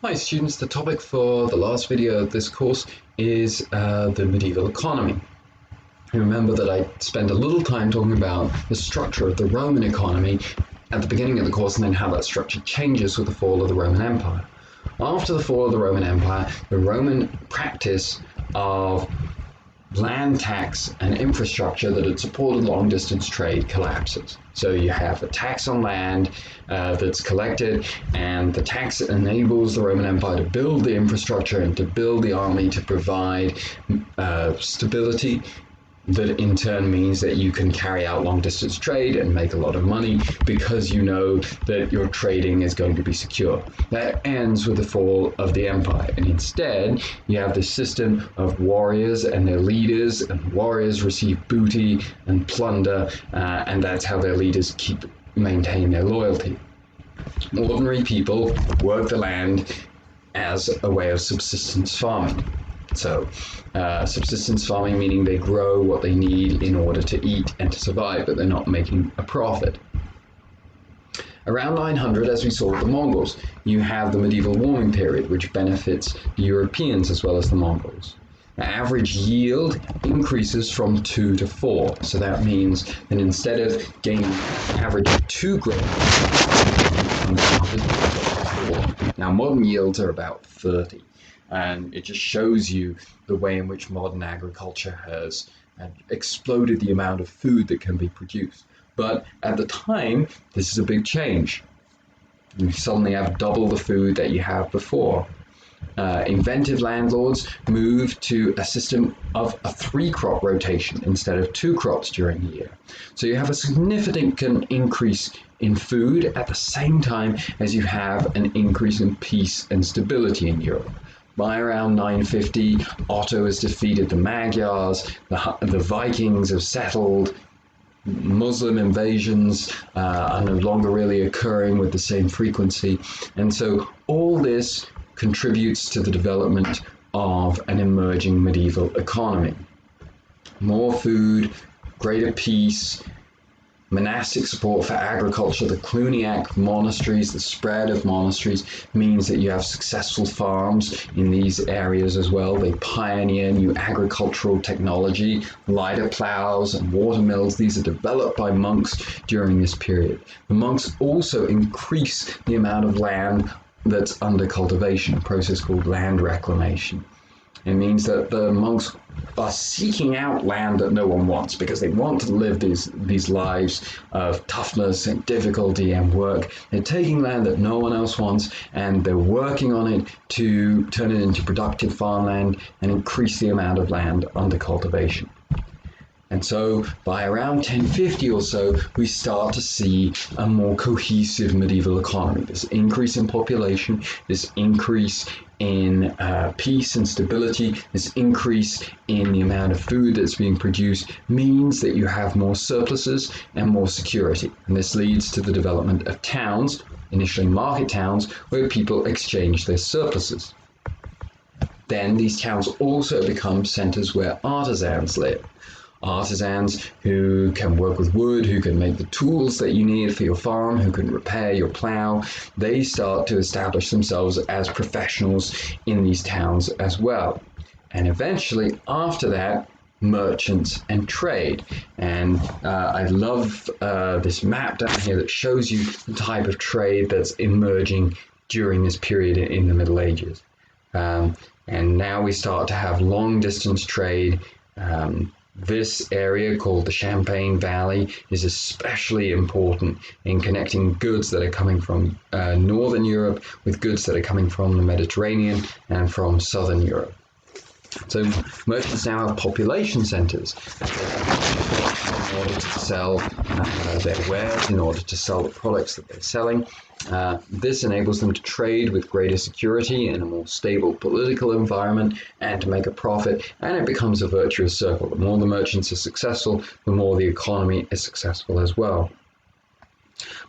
Hi students, the topic for the last video of this course is the medieval economy. You remember that I spent a little time talking about the structure of the Roman economy at the beginning of the course and then how that structure changes with the fall of the Roman Empire. After the fall of the Roman Empire, the Roman practice of land tax and infrastructure that had supported long-distance trade collapses. So you have a tax on land that's collected, and the tax enables the Roman Empire to build the infrastructure and to build the army to provide stability. That in turn means that you can carry out long distance trade and make a lot of money because you know that your trading is going to be secure. That ends with the fall of the empire, and instead you have this system of warriors and their leaders, and warriors receive booty and plunder, and that's how their leaders maintain their loyalty. Ordinary people work the land as a way of subsistence farming. So, subsistence farming meaning they grow what they need in order to eat and to survive, but they're not making a profit. Around 900, as we saw with the Mongols, you have the medieval warming period, which benefits the Europeans as well as the Mongols. The average yield increases from 2 to 4, so that means that instead of gaining an average of 2 grains, now modern yields are about 30. And it just shows you the way in which modern agriculture has exploded the amount of food that can be produced. But at the time, this is a big change. You suddenly have double the food that you have before. Inventive landlords moved to a system of a 3-crop rotation instead of 2 crops during the year. So you have a significant increase in food at the same time as you have an increase in peace and stability in Europe. By around 950, Otto has defeated the Magyars, the Vikings have settled, Muslim invasions are no longer really occurring with the same frequency, and so all this contributes to the development of an emerging medieval economy. More food, greater peace, monastic support for agriculture, the Cluniac monasteries, the spread of monasteries means that you have successful farms in these areas as well. They pioneer new agricultural technology, lighter plows and water mills. These are developed by monks during this period. The monks also increase the amount of land that's under cultivation, a process called land reclamation. It means that the monks are seeking out land that no one wants because they want to live these lives of toughness and difficulty and work. They're taking land that no one else wants and they're working on it to turn it into productive farmland and increase the amount of land under cultivation. And so by around 1050 or so, we start to see a more cohesive medieval economy. This increase in population, this increase in peace and stability, this increase in the amount of food that's being produced means that you have more surpluses and more security. And this leads to the development of towns, initially market towns, where people exchange their surpluses. Then these towns also become centers where artisans live. Artisans who can work with wood, who can make the tools that you need for your farm, who can repair your plow, they start to establish themselves as professionals in these towns as well. And eventually, after that, merchants and trade. And I love this map down here that shows you the type of trade that's emerging during this period in the Middle Ages. And now we start to have long distance trade. This area called the Champaign Valley is especially important in connecting goods that are coming from Northern Europe with goods that are coming from the Mediterranean and from Southern Europe. So merchants now have population centers in order to sell their wares, in order to sell the products that they're selling. This enables them to trade with greater security in a more stable political environment and to make a profit, and it becomes a virtuous circle. The more the merchants are successful, the more the economy is successful as well.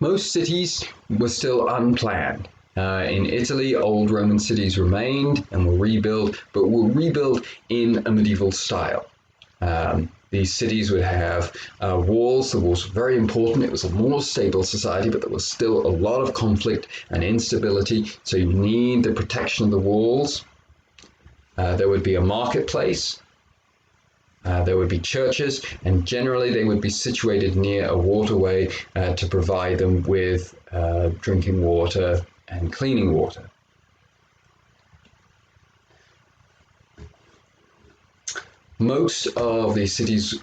Most cities were still unplanned. In Italy, old Roman cities remained and were rebuilt, but were rebuilt in a medieval style. These cities would have walls. The walls were very important. It was a more stable society, but there was still a lot of conflict and instability. So you need the protection of the walls. There would be a marketplace. There would be churches, and generally they would be situated near a waterway to provide them with drinking water and cleaning water. Most of these cities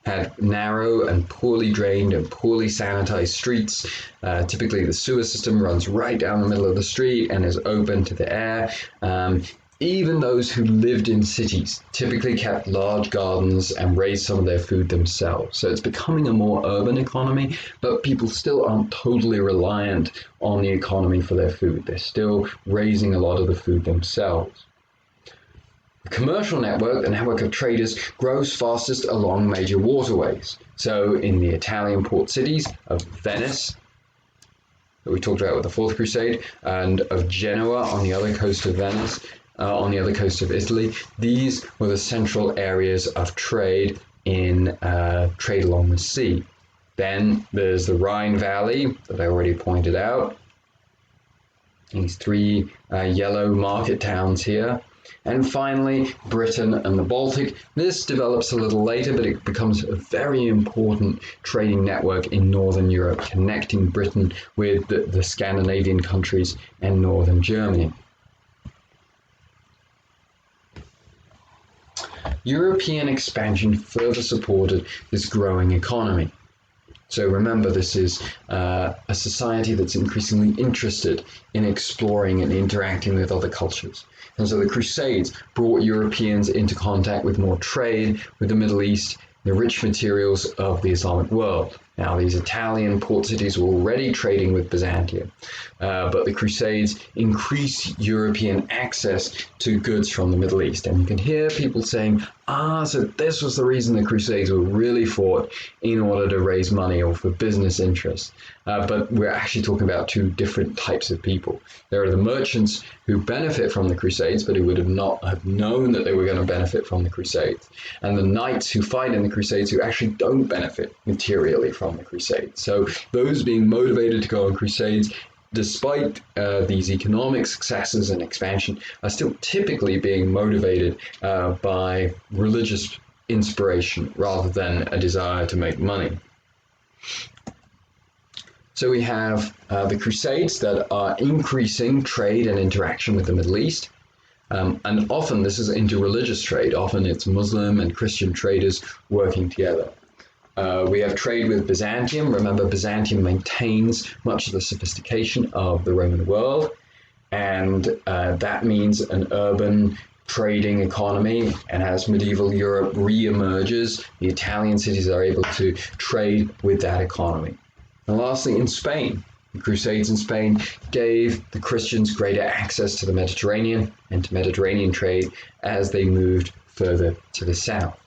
had narrow and poorly drained and poorly sanitized streets. Typically the sewer system runs right down the middle of the street and is open to the air. Even those who lived in cities typically kept large gardens and raised some of their food themselves. So it's becoming a more urban economy, but people still aren't totally reliant on the economy for their food. They're still raising a lot of the food themselves. The commercial network, the network of traders, grows fastest along major waterways. So in the Italian port cities of Venice, that we talked about with the Fourth Crusade, and of Genoa on the other coast of Venice, on the other coast of Italy, these were the central areas of trade in trade along the sea. Then there's the Rhine Valley that I already pointed out. These three yellow market towns here. And finally, Britain and the Baltic. This develops a little later, but it becomes a very important trading network in Northern Europe, connecting Britain with the Scandinavian countries and Northern Germany. European expansion further supported this growing economy. So remember, this is a society that's increasingly interested in exploring and interacting with other cultures. And so the Crusades brought Europeans into contact with more trade with the Middle East, the rich materials of the Islamic world. Now, these Italian port cities were already trading with Byzantium, but the Crusades increased European access to goods from the Middle East. And you can hear people saying, so this was the reason the Crusades were really fought in order to raise money or for business interests. But we're actually talking about two different types of people. There are the merchants who benefit from the Crusades, but who would have not have known that they were going to benefit from the Crusades. And the knights who fight in the Crusades who actually don't benefit materially from the Crusades. So those being motivated to go on Crusades, despite these economic successes and expansion, are still typically being motivated by religious inspiration rather than a desire to make money. So we have the Crusades that are increasing trade and interaction with the Middle East. And often this is interreligious trade. Often it's Muslim and Christian traders working together. We have trade with Byzantium. Remember, Byzantium maintains much of the sophistication of the Roman world. And that means an urban trading economy. And as medieval Europe re-emerges, the Italian cities are able to trade with that economy. And lastly, in Spain, the Crusades in Spain gave the Christians greater access to the Mediterranean and to Mediterranean trade as they moved further to the south.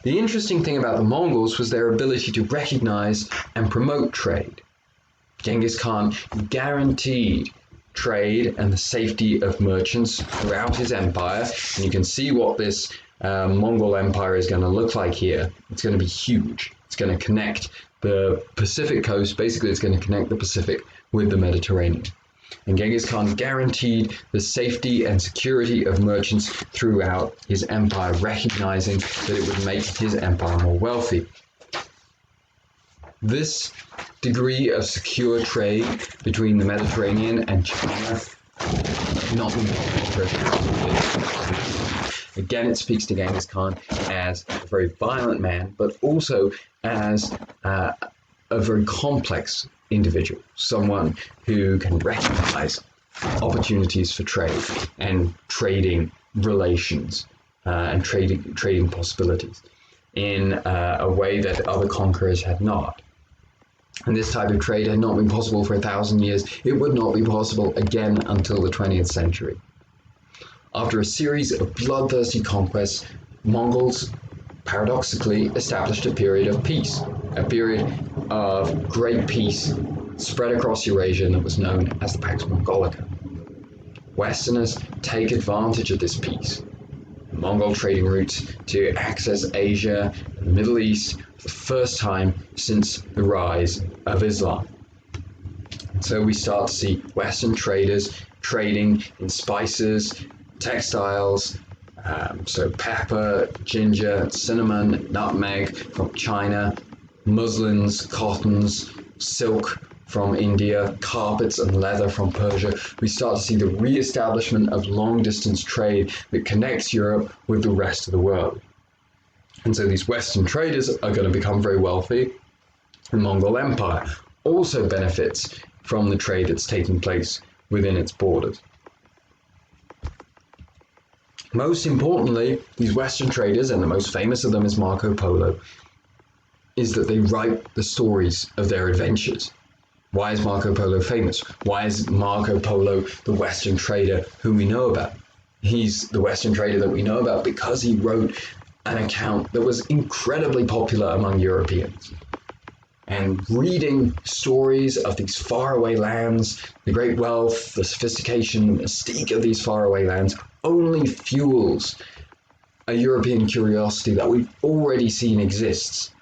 The interesting thing about the Mongols was their ability to recognize and promote trade. Genghis Khan guaranteed trade and the safety of merchants throughout his empire. And you can see what this Mongol empire is going to look like here. It's going to be huge. It's going to connect the Pacific coast. Basically, it's going to connect the Pacific with the Mediterranean. And Genghis Khan guaranteed the safety and security of merchants throughout his empire, recognizing that it would make his empire more wealthy. This degree of secure trade between the Mediterranean and China not been possible for 1,000 years. Again, it speaks to Genghis Khan as a very violent man, but also as a very complex individual, someone who can recognize opportunities for trade and trading relations and trading possibilities in a way that other conquerors had not. And this type of trade had not been possible for 1,000 years. It would not be possible again until the 20th century. After a series of bloodthirsty conquests, Mongols paradoxically established a period of peace, a period of great peace spread across Eurasia that was known as the Pax Mongolica. Westerners take advantage of this peace. Mongol trading routes to access Asia and the Middle East for the first time since the rise of Islam. So we start to see Western traders trading in spices, textiles, so pepper, ginger, cinnamon, nutmeg from China, muslins, cottons, silk from India, carpets and leather from Persia. We start to see the re-establishment of long-distance trade that connects Europe with the rest of the world. And so these Western traders are going to become very wealthy. The Mongol Empire also benefits from the trade that's taking place within its borders. Most importantly, these Western traders, and the most famous of them is Marco Polo, is that they write the stories of their adventures. Why is Marco Polo famous? Why is Marco Polo the Western trader who we know about? He's the Western trader that we know about because he wrote an account that was incredibly popular among Europeans. And reading stories of these faraway lands, the great wealth, the sophistication, the mystique of these faraway lands only fuels a European curiosity that we've already seen exists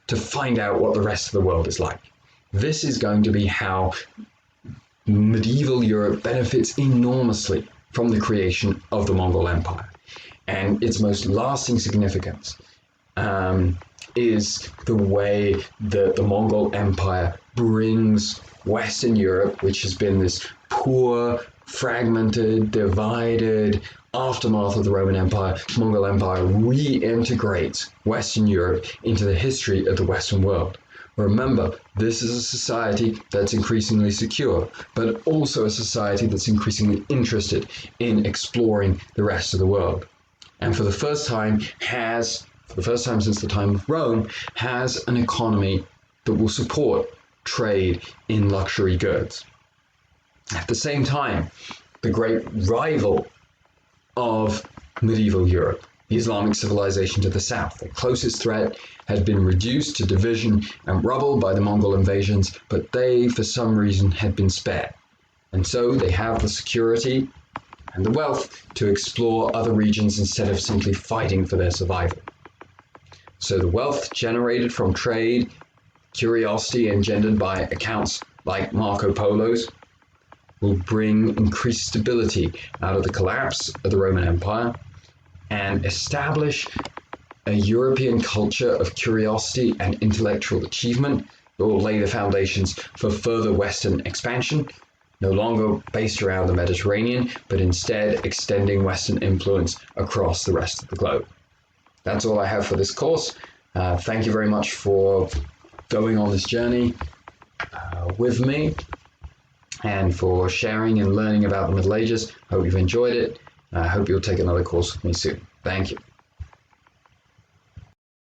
to find out what the rest of the world is like. This is going to be how medieval Europe benefits enormously from the creation of the Mongol Empire. And its most lasting significance is the way that the Mongol Empire brings Western Europe, which has been this poor, fragmented, divided aftermath of the Roman Empire, the Mongol Empire reintegrates Western Europe into the history of the Western world. Remember, this is a society that's increasingly secure, but also a society that's increasingly interested in exploring the rest of the world. And for the first time since the time of Rome, has an economy that will support trade in luxury goods. At the same time, the great rival of medieval Europe, the Islamic civilization to the south, the closest threat, had been reduced to division and rubble by the Mongol invasions, but they, for some reason, had been spared. And so they have the security and the wealth to explore other regions instead of simply fighting for their survival. So the wealth generated from trade, curiosity engendered by accounts like Marco Polo's, will bring increased stability out of the collapse of the Roman Empire and establish a European culture of curiosity and intellectual achievement that will lay the foundations for further Western expansion, no longer based around the Mediterranean, but instead extending Western influence across the rest of the globe. That's all I have for this course. Thank you very much for going on this journey with me and for sharing and learning about the Middle Ages. Hope you've enjoyed it. I hope you'll take another course with me soon. Thank you.